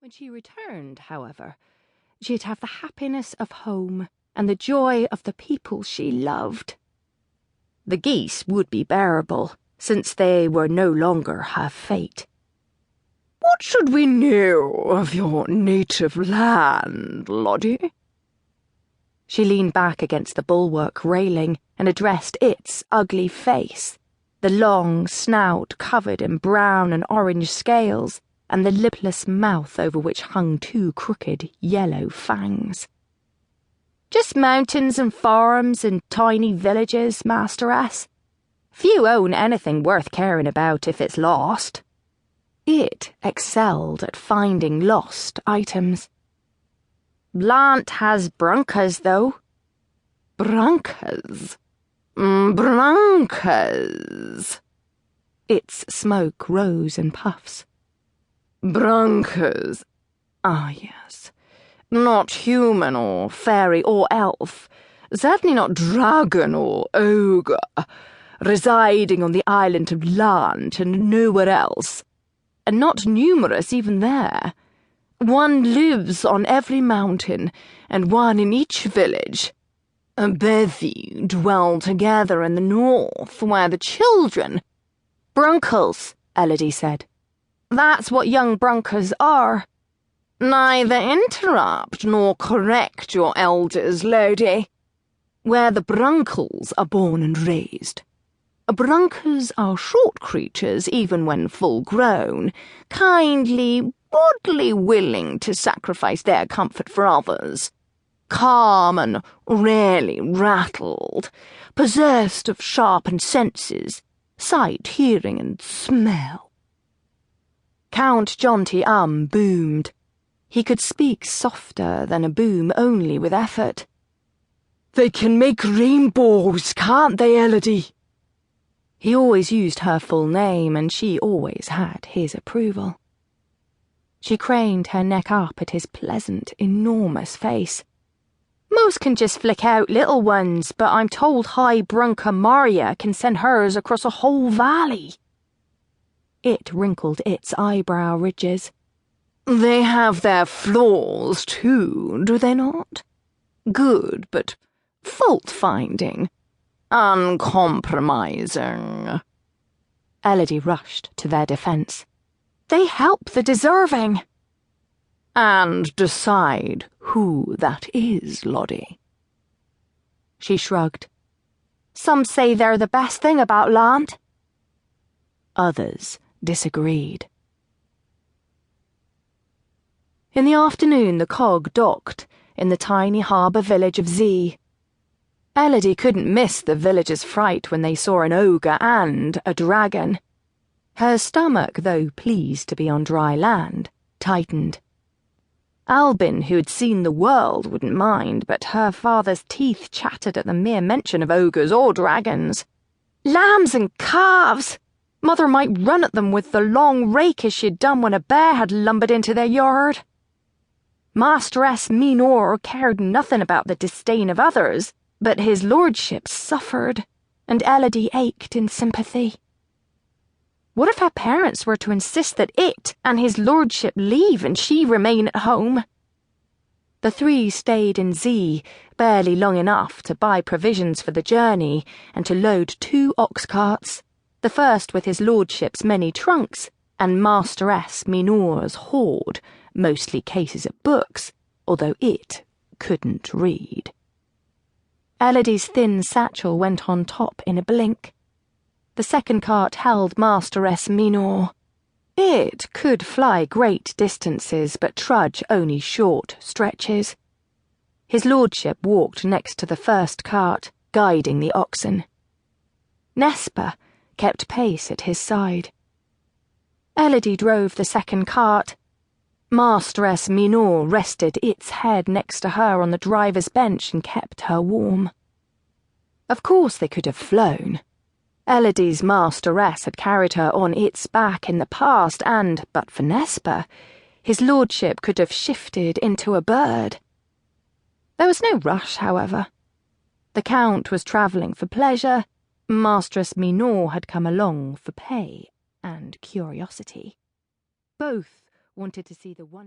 When she returned, however, she'd have the happiness of home and the joy of the people she loved. The geese would be bearable, since they were no longer her fate. "What should we know of your native land, Elodie?" She leaned back against the bulwark railing and addressed its ugly face, the long snout covered in brown and orange scales, and the lipless mouth over which hung two crooked yellow fangs. "Just mountains and farms and tiny villages, Masteress. Few own anything worth caring about if it's lost." It excelled at finding lost items. "Lahnt has bruncas, though." "Bruncas? Bruncas." Its smoke rose in puffs. "Bruncas? Ah, yes. Not human or fairy or elf, certainly not dragon or ogre, residing on the island of Lahnt and nowhere else, and not numerous even there. One lives on every mountain, and one in each village. A bevy dwell together in the north, where the children—" "Bruncals," Elodie said. "That's what young bruncas are." "Neither interrupt nor correct your elders, Elodie. Where the bruncals are born and raised. Bruncas are short creatures, even when full-grown, kindly, bodily willing to sacrifice their comfort for others, calm and rarely rattled, possessed of sharpened senses, sight, hearing, and smell." Count Jonty boomed. He could speak softer than a boom only with effort. "They can make rainbows, can't they, Elodie?" He always used her full name, and she always had his approval. She craned her neck up at his pleasant, enormous face. "Most can just flick out little ones, but I'm told High Brunca Maria can send hers across a whole valley." It wrinkled its eyebrow ridges. "They have their flaws, too, do they not? Good, but fault-finding. Uncompromising." Elodie rushed to their defense. "They help the deserving." "And decide who that is, Elodie." She shrugged. "Some say they're the best thing about Lahnt." Others disagreed. In the afternoon, the cog docked in the tiny harbour village of Z. Elodie couldn't miss the villagers' fright when they saw an ogre and a dragon. Her stomach, though pleased to be on dry land, tightened. Albin, who had seen the world, wouldn't mind, but her father's teeth chattered at the mere mention of ogres or dragons. Lambs and calves! Mother might run at them with the long rake as she'd done when a bear had lumbered into their yard. Masteress Meenore cared nothing about the disdain of others, but his lordship suffered, and Elodie ached in sympathy. What if her parents were to insist that it and his lordship leave and she remain at home? The three stayed in Z, barely long enough to buy provisions for the journey and to load 2 ox carts, the first with his lordship's many trunks, and Masteress Meenore's hoard, mostly cases of books, although it couldn't read. Elodie's thin satchel went on top in a blink. The second cart held Masteress Meenore. It could fly great distances, but trudge only short stretches. His lordship walked next to the first cart, guiding the oxen. Nespa kept pace at his side. Elodie drove the second cart. Masteress Meenore rested its head next to her on the driver's bench and kept her warm. Of course they could have flown. Elodie's masteress had carried her on its back in the past, and, but for Nespa, his lordship could have shifted into a bird. There was no rush, however. The Count was travelling for pleasure. Mistress Meenore had come along for pay and curiosity. Both wanted to see the wonder.